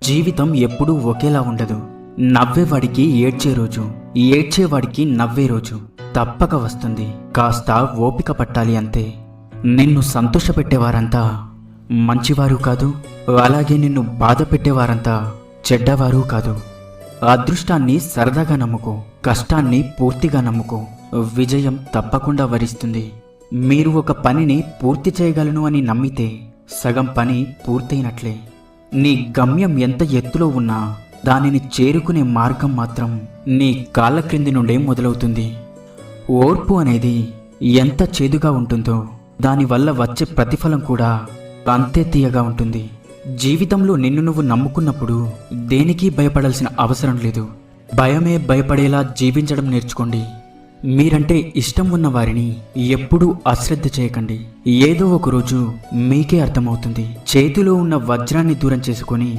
జీవితం ఎప్పుడూ ఒకేలా ఉండదు. నవ్వేవాడికి ఏడ్చే రోజు, ఏడ్చేవాడికి నవ్వే రోజు తప్పక వస్తుంది. కాస్త ఓపిక పట్టాలి అంతే. నిన్ను సంతోషపెట్టేవారంతా మంచివారు కాదు, అలాగే నిన్ను బాధ పెట్టేవారంతా చెడ్డవారు కాదు. అదృష్టాన్ని సరదాగా నమ్ముకో, కష్టాన్ని పూర్తిగా నమ్ముకో. విజయం తప్పకుండా వరిస్తుంది. మీరు ఒక పనిని పూర్తి చేయగలను అని నమ్మితే సగం పని పూర్తయినట్లే. నీ గమ్యం ఎంత ఎత్తులో ఉన్నా దానిని చేరుకునే మార్గం మాత్రం నీ కాళ్ళ క్రింది నుండే మొదలవుతుంది. ఓర్పు అనేది ఎంత చేదుగా ఉంటుందో దానివల్ల వచ్చే ప్రతిఫలం కూడా అంతే తీయగా ఉంటుంది. జీవితంలో నిన్ను నువ్వు నమ్ముకున్నప్పుడు దేనికి భయపడాల్సిన అవసరం లేదు. భయమే భయపడేలా జీవించడం నేర్చుకోండి. మీరంటే ఇష్టం ఉన్న వారిని ఎప్పుడూ అశ్రద్ధ చేయకండి. ఏదో ఒక రోజు మీకే అర్థమవుతుంది. చేతిలో ఉన్న వజ్రాన్ని దూరం చేసుకొని